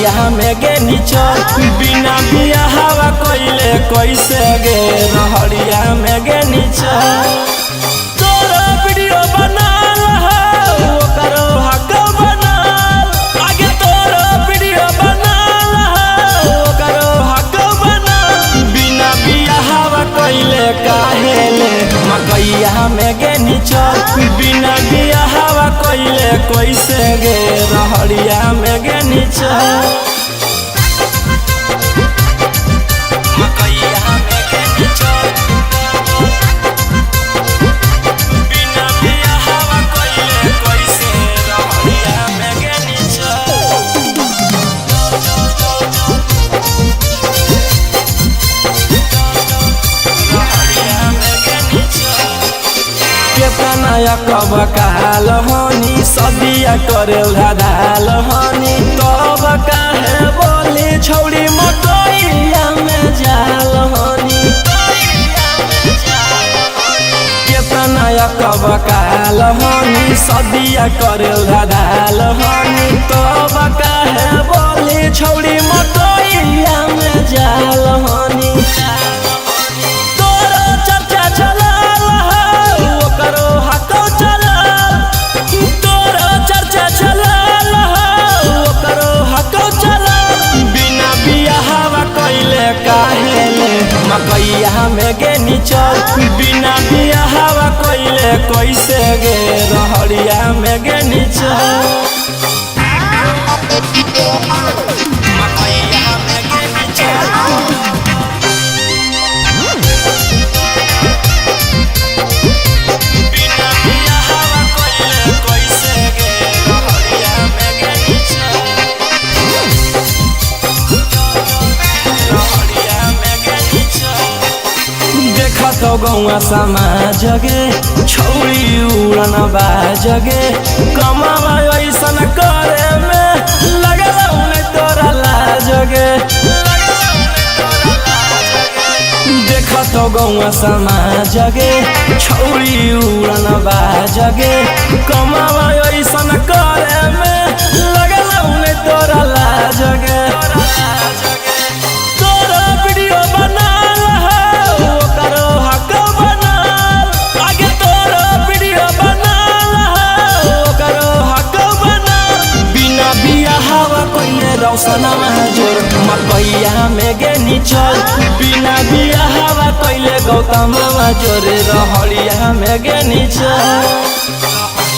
मकैया में गे निचल बिना बियाहवा कइले कैसे गे रहरिया में गे निचल तोरा वीडियो बनाल हो करो हक बनाल आगे तोरा वीडियो बनाल हो करो हक बनाल बिना बियाहवा कइले काहे ले मकैया में गे निचल बिना बियाहवा कइले कैसे गे रहरिया में गे निचल मकैया में गे निचल बिना बियाहवा कइले कैसे रहरिया में गे निचल रहरिया में गे निचल केतना कब काल हनी सदिया करेल धाल हनी तब काहे बोली छौड़ी मकैया में जाल हनी केतना कब काल हनी सदिया करेल धाल हनी तब काहे बोली छौड़ी मकैया में जाल हनी मकैया में गे निचल बिना बियाहवा कइले कैसे गे रहरिया में गे निचल मकैया में गे निचल बिना बियाहवा कइले कैसे गे रहरिया में गे निचल रहरिया में गे देखा तो गौआ समाज गे छौड़ी उड़न बाजगे कमावा ऐसन करे में लगल उन्हें तोरा लाज गे देखा तो गौआ समाज गे छौड़ी उड़न बाजगे कमावा ऐसन करे में लगल उन्हें तोरा लाज गे तोरा वीडियो बनाल हो करो हक बनाल आगे तोरा वीडियो बनाल हो करो हक बनाल बिना बियाहवा कइले रौशनमा जोर मकैया में गे निचल बिना बियाहवा कइले गौतमवा जोर रहरिया में गे निचल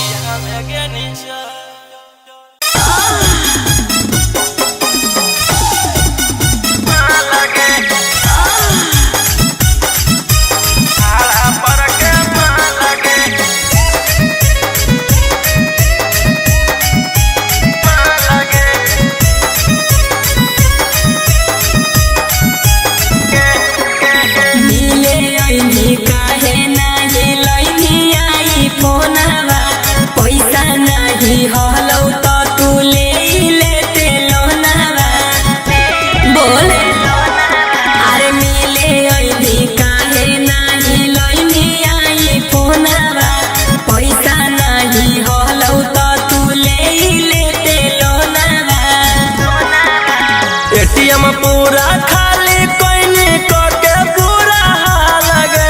पूरा खाली कोइनी के पूरा हाल गे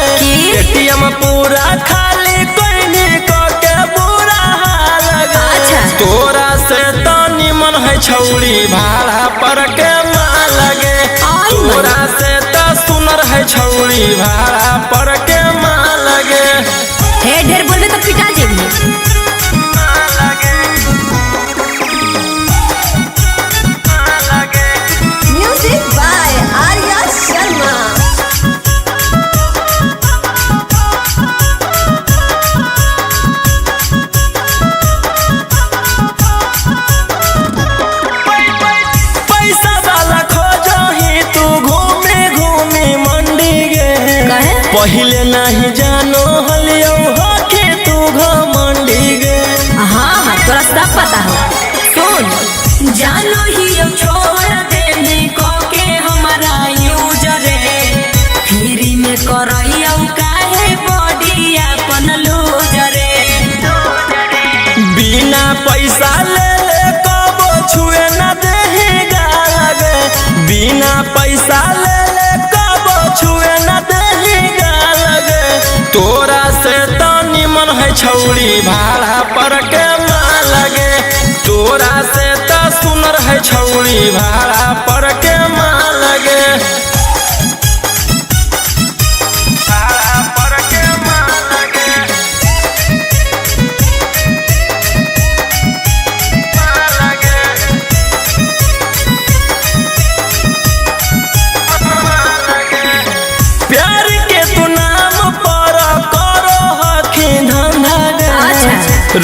एटीएम पूरा खाली कोइनी के पूरा हाल गे तोरा से तो निमन है छौड़ी भाड़ा पर के माल गे तोरा से तो सुनर है छौड़ी भाड़ा पर के माल गे हे ढेर बोलबे तो पिटा जेबी पहिले नहीं जानो हलियो हो के तू घमंडी गे हाँ तोरा सब पता हो सुन जानो ही छोड़ देने को के हमारा यूजर फ्री में करइयो काहे बॉडी अपन लूजर बिना पैसा ले ले कबो छुए न देगा बिना पैसा ले ले कबो छुए न देही गाल गे तोरा से तो निमन है छौड़ी भाड़ा पर के माल गे तोरा से तो सुनर है छौड़ी भाड़ा पर के माल गे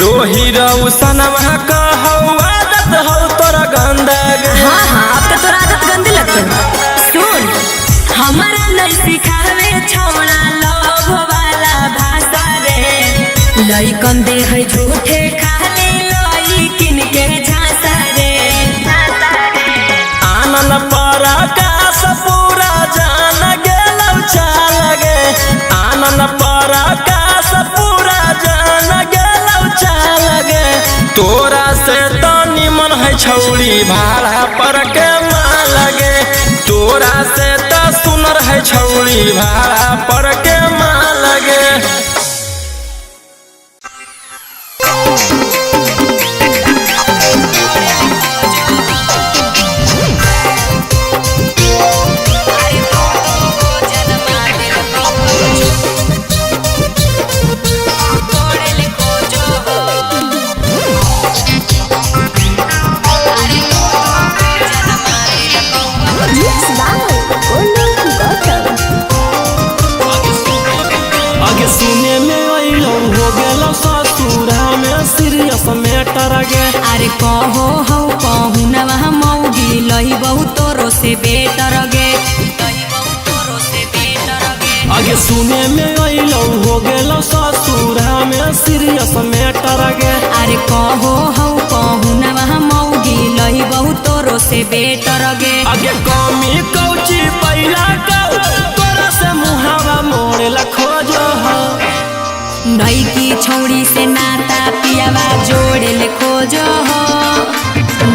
रोही रौसनवा कहौ आदत हौ तोरा गंदा गे हाँ हाँ अब तो तोरा आदत गंदी लगते सुन हमारा नहीं सिखावे छोड़ा लोभ वाला भाषा रे लइकन दे है झूठे खाली लइकिन के झांसा रे आनन पराकाश पूरा जान गेलौ चाल गे आनन पराकाश पूरा जान चाल गे तोरा से तो निमन है छौड़ी भाड़ा पर के माल गे तोरा से तो सुनर है छौड़ी भाड़ा पर के माल गे सुने में अइलो हो गेलो ससुरा में सीरियस मैटर गे अरे कहो हो कहू न वहाँ मौगी लही बहुत तोरो से बेटर गे आगे सुने में अइलो हो गेलो ससुरा में सीरियस मैटर गे अरे कहो हो कहू न वहाँ मौगी लही बहुत तोरो से बेटर गे आगे कमी कौची पहिला कौ तोरा से मुहावा मोड़ेला खोजो हो नई की छौड़ी से नाता पियावा जोड़े ले खोजो हो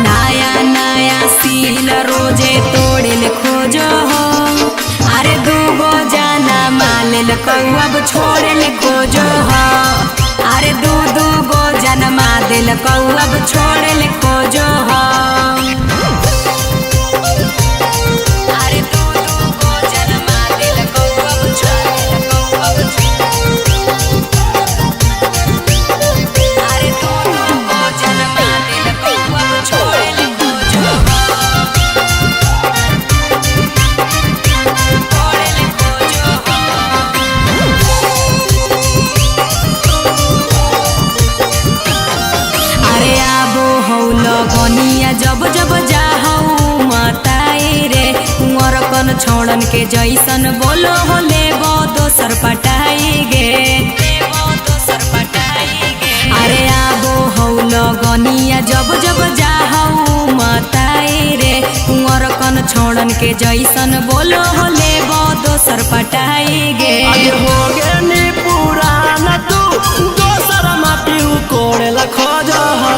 नया नया सील रोजे तोड़े ले खोजो हो अरे दूगो जाना माले कौ अब छोड़े ले खोजो हो अरे दू गो जन्मा दिल कौ अब छोड़े ले खोजो हो अरे दू गो जन्मा दिल कौ अब छोड़े ले कौ अब अरे दू गो जन्मा दिल कौ अब छोड़े ले खोजो हो छोड़े ले खोजो हो अरे आबो हौ लगनिया जब जब जाहौ माताए रे कुंवर कन छोड़न के जैसन बोलो हो लेबो दोसर पटाई गे अरे आबो हौ लगनिया जब जब जाहौ माताए रे कुंवर कन छोड़न के जैसन बोलो हो लेबो दोसर पटाई गे आगे हो गे नी पुराना तू दोसर माटी कोड़ेला खोजो हो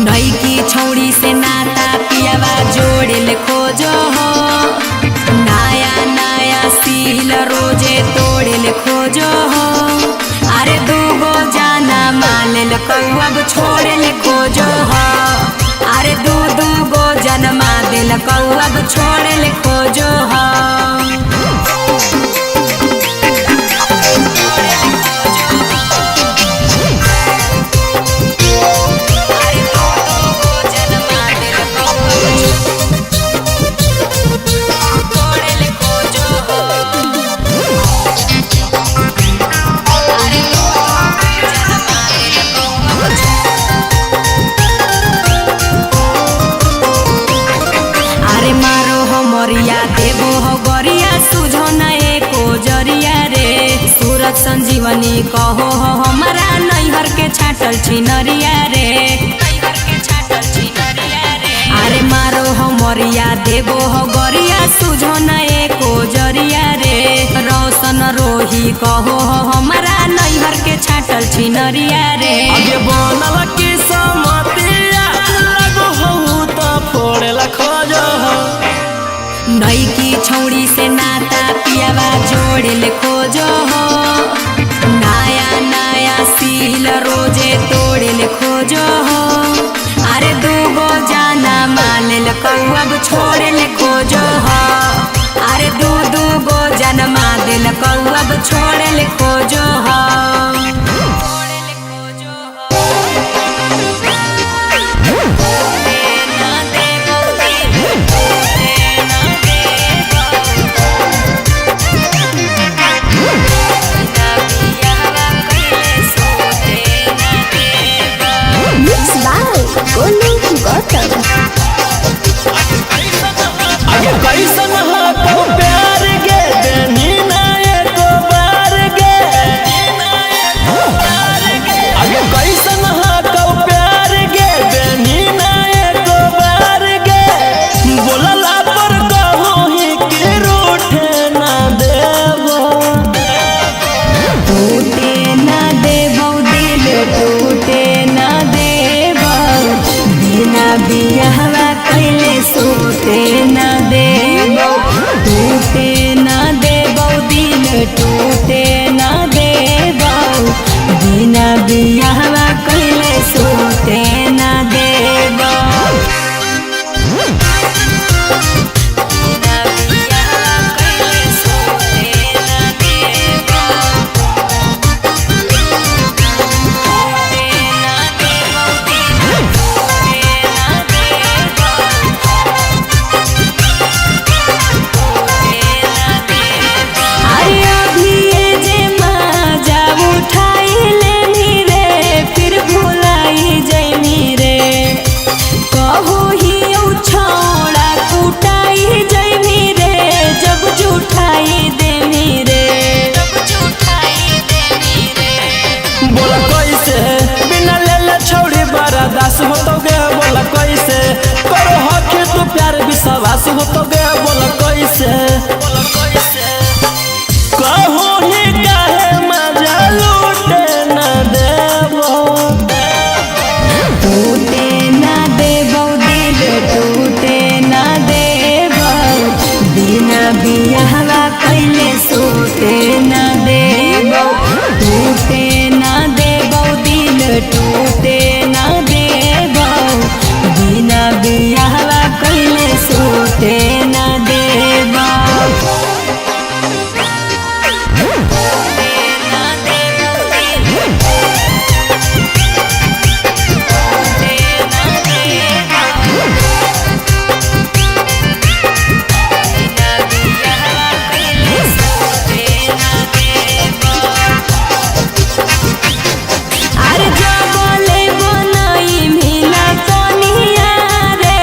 नई की छौड़ी से नाता पियावा जोड़े ले खोजो हो नया नया सील रोजे तोड़े ले खोजो हो अरे दूगो जाना माले कौ अब छोड़े ले खोजो हो अरे दू गो जन्मा दिल कौ अब छोड़े ले खोजो हो संजीवनी कहो हो हमारा नैहर के छाटल छिनरिया रे अरे मारो हो मरिया देबो हो गरिया सुझो न एको जरिया रे रोशन रोही कहो हो हमारा नैहर के छाटल छिनरिया रे आगे बनल की समतिया लगो हो त फोड़ेला खोजो हो नई की छौड़ी से नाता पियावा जोड़े ले खोजो हो नया नया सील रोजे तोड़े ले खोजो हो अरे दूगो जाना माले कौब छोड़े ले खोजो हो अरे दू गो जन्मा दिल कौब छोड़े ले खोजो हो आगे कैसन हाथों प्यार गे देनी ना एको बार गे आगे कैसन हाथों प्यार गे देनी ना एको बार गे बोलला पर कहूँ ही कि रूठे ना देबो टूटे ना देबो दिल टूटे ना देबो बिना बियाहवा कैले सोते ना देबो टूटे ना देबो दिल टूटे ना देबो बिना बियाहवा कैले सोते ना देबो बिना बियाहवा कैले सोते ना देबो दास हो तो गया बोला कैसे करो हक तू प्यार विश्वास हो तो गया बोला कैसे कहो ही काहे मजा लूटे ना देबो टूटे ना देबो दिल टूटे ना देबो बिना बियाहवा कैले सोते ना देबो टूटे ना देबो दिल टूटे ना देबो बिना बियाहवा कैले सोते ना देबो अरे जो बोले बनाई मिला कनिया रे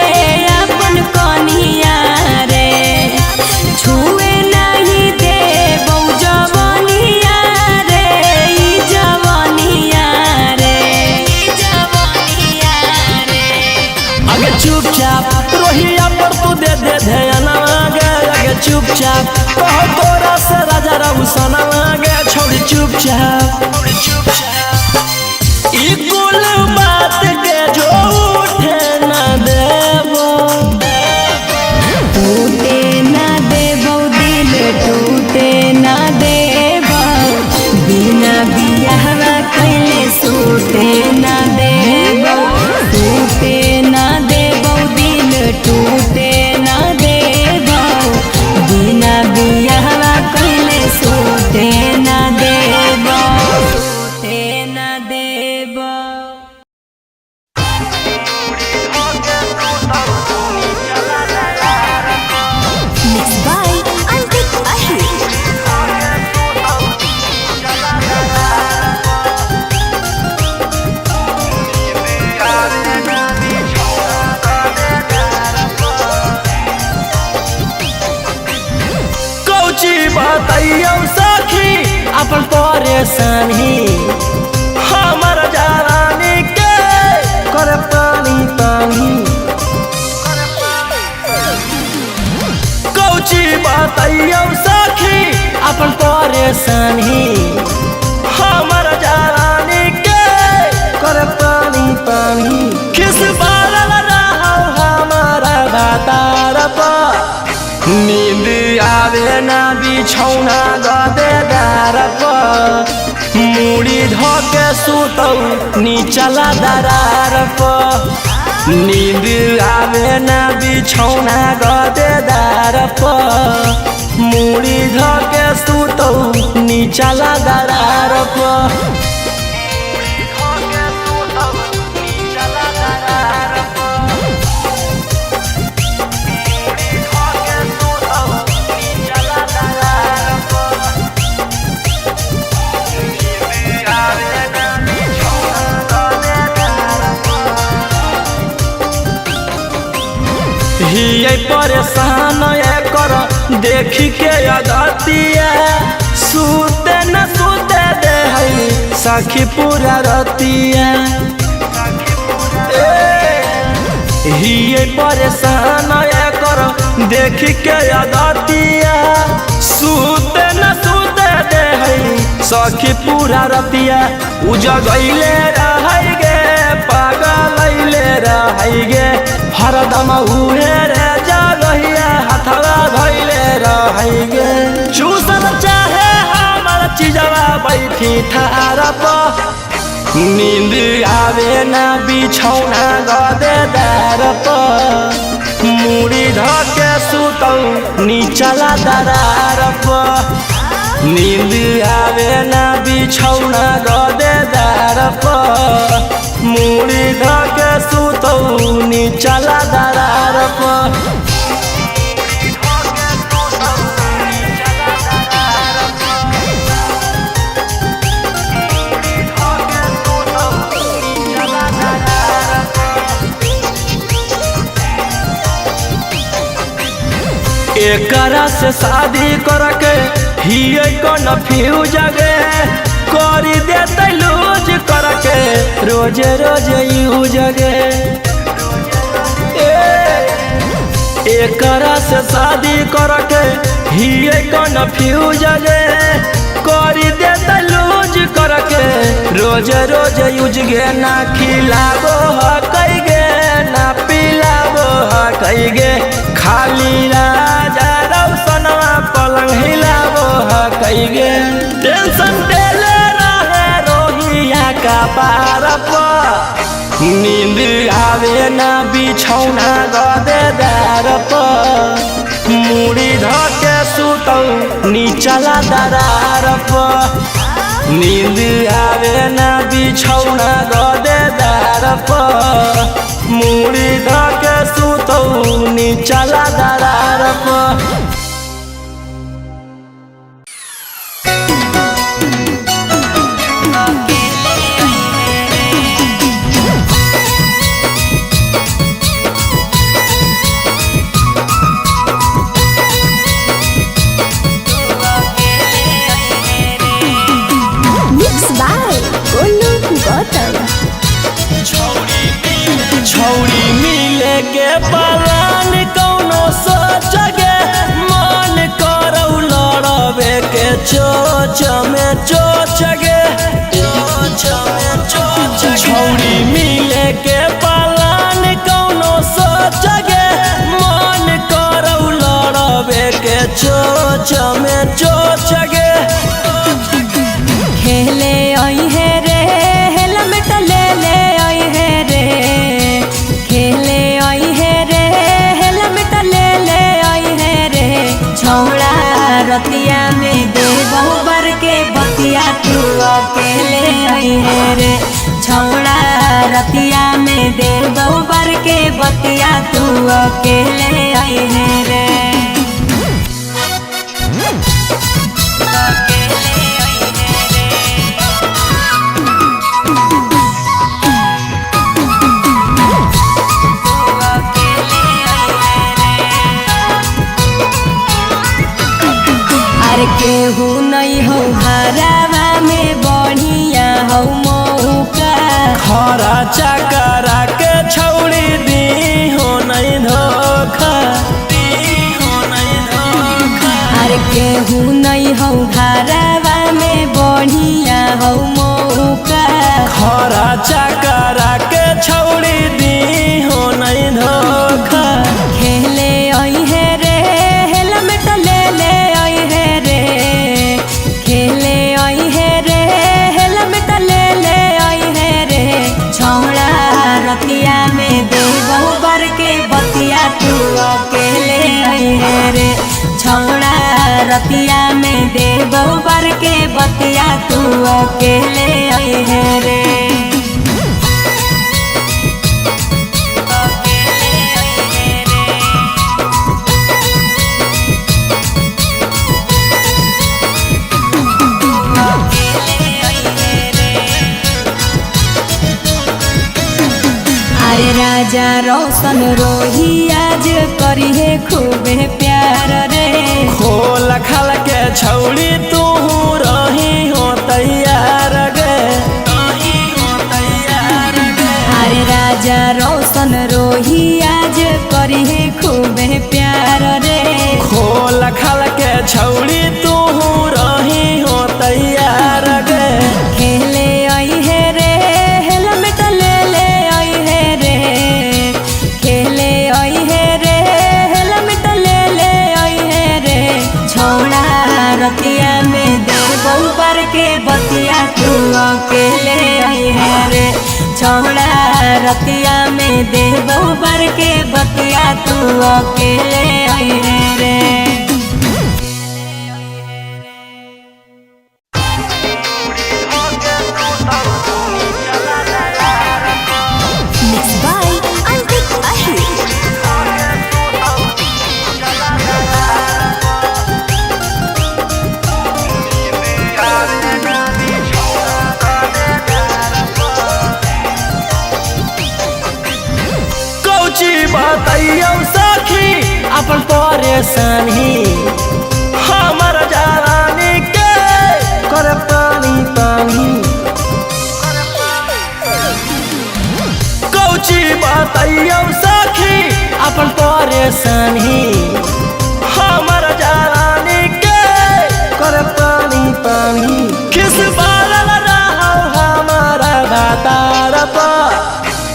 अपन कनिया रे छुए नहीं देबो जवनिया रे ई जवनिया रे ई जवनिया रे आगे चुपचाप रोहिया पर तू दे दे ध्यान आगे चुपचाप कहो तोरा से राजा रघुसन आगे छोड़ी चुपचाप ई कुल बात के जो उठे ना देबो टूटे ना देबो दिल टूटे ना देबो बिना बियाहवा कैले सोते ना देबो टूटे ना देबो दिल टूटे ना देबो बिना बियाहवा कैले सोते ना देबो सोते ना देबो Mixed by Antik Ahli. कौची बताइयो सखी अपन परेशानी हमर जवानी के कर पानी पानी कौची बताइयो सखी अपन परेशानी हमर जवानी के कर पानी पानी खिस बारल रहो हमारा बातार पर दरार पर मुड़ी धोके सुतौ नीचला दरार पर नींद आवे ना बिछौना गदेदार पर मुड़ी धोके सुतौ नीचला दरार पर हिये परेशान कर देखी के अगतिया सुते न सुते दे है सखी पूरा रतिया हिये परेशान कर देखी के अगतिया सुते न सुते दे है सखी पूरा रतिया उजगैले रहै गे पागलैले रहै गे हरदम उहे रे जगहिया हथवा धैले रहै गे चूसन चाहे हमर चिजवा बैठी ठार पर नींद आवे ना बिछौना गदेदार पर मुड़ी धके सुतौ नीचला दरार पर नींद आवे ना बिछौना गदेदार पर मुड़ी धके सुतौ नीचला दरार पर एकरा से शादी करके हिये कन्फ्यूज गे करी देते लूज करके रोज रोज यूज गे एकरा से शादी करके हिये कन्फ्यूज गे करी देते लूज करके रोज रोज यूज गे ना खिलाबो हकई गे ना पिलाबो हकई गे खाली राजा रौसनवा पलंग हिलाबो हकई गे टेंशन देले रहे रोहिया का पार पर नींद आवे ना बिछौना गदेदार पर मुड़ी धके सुतौ नीचला दरार पर नींद आवे ना बिछौना गदेदार पर मुड़ी धके सुतौ नीचला दरार पर छौड़ी मिले के पलान कौनो सोच गे मन करौ लड़बे के चोच में चोच गे छौड़ी मिले के पलान कौनो सोच गे मन करौ लड़बे के चोच में चोच गे खेले आई है रे हेलमेट ले ले आई है रे खेले आई है रे हेलमेट ले ले आई है रे छौड़ा रतिया में दे बहुबर के बतिया तू अकेले आई है रे छौड़ा रतिया में दे बहुबर के बतिया तू अकेले आई है रे केहू नहीं हो हरावा में बढ़िया हो मौका खरा चकरा के छौड़ी दी हो नहीं धोखा के बतिया तू अकेले आई है रे। अरे राजा रोशन रोही आज करी है खूबे प्यार रे। खोल खाल के छौड़ी तू रही हो तैयार गे। अरे राजा रोशन रोही आज करी है खूबे प्यार रे। खोल खाल के छौड़ी तू रही हो तैयार गे। खेले आई है रे हेलमेट ले ले आई है रे। खेले आई है रे हेलमेट ले ले आई है रे। छोड़ा रतिया में दे बहु पर के बतिया तू अकेले आई है रे। छोड़ा रतिया में दे बहु पर के बतिया तू अकेले आई है रे। बताइयो सखी अपन परेशानी हमर जवानी के कर पानी पानी। कौची बताइयो सखी अपन परेशानी हमर जवानी के कर पानी पानी। किस बार रहो हमारा बातार पर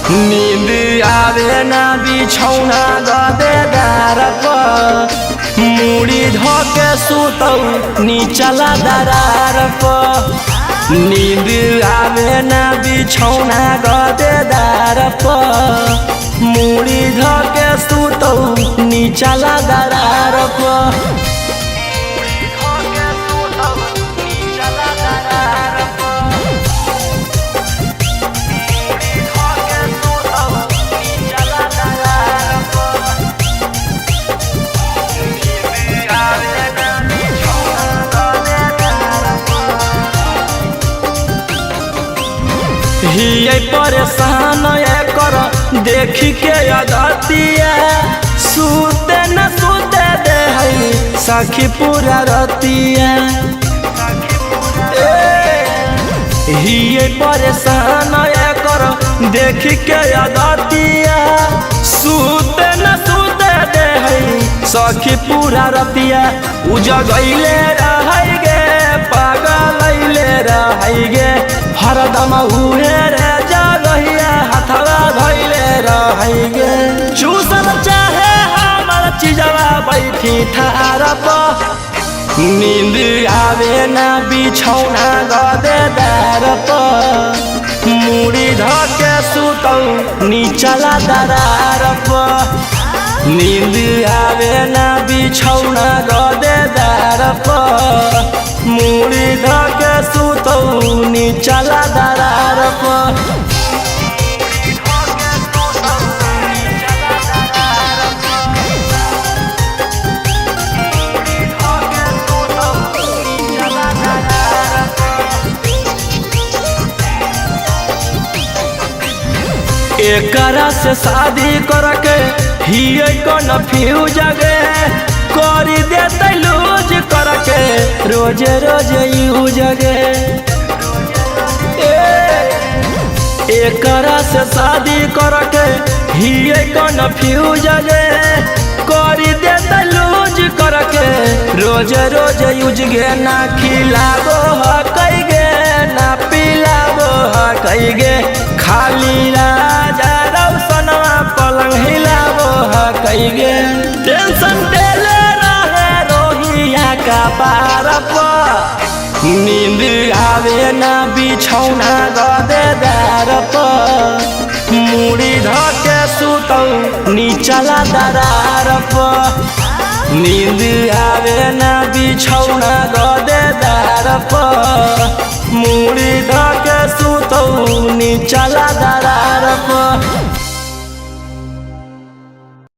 नींद आवे ना बिछौना गदेदार पर। मुड़ी धोके सुतौ नीचला दरार पर। नींद आवे ना बिछौना गदेदार पर। मुड़ी धोके सुतौ नीचला दरार पर। हिये परेशान कर देखी के अदतिया। सूते न सूते दे है सखी पूरा रतिया। हिये परेशान कर देखी के अदतिया। सूते न सूते दे है सखी पूरा रतिया। उजगैले रहै गे पागलैले रहै गे। हरदम उहे रे जगहिया हथवा धैले रहै गे। चूसल चाहे हमर चिजवा बैठी ठार पर। नींद आवे ना बिछौना गदेदार पर। मुड़ी धके सुतौ नीचला दरार पर। नींद आवे ना बिछौना गदेदार पर। मुड़ी धके सुतौ नीचला दरार पर। एकरा से शादी करके हिये कन्फ्यूज गे। करी देते लूज करके रोज रोज यूज गे। एकरा से शादी करके हिये कन्फ्यूज गे। करी देते लूज करके रोज रोज यूज गे। ना खिलाबो हकै गे ना पिलाबो हकै गे। खाली राजा रौशनवा पलंग हिलाबो हकै गे। टेंशन देले रहे रोहिया का पार पर। नींद आवे ना बिछौना गदेदार पर। मुड़ी धके सुतौ नीचला दरार पर। नींद आवे ना बिछौना गदेदार पर मुड़ी धक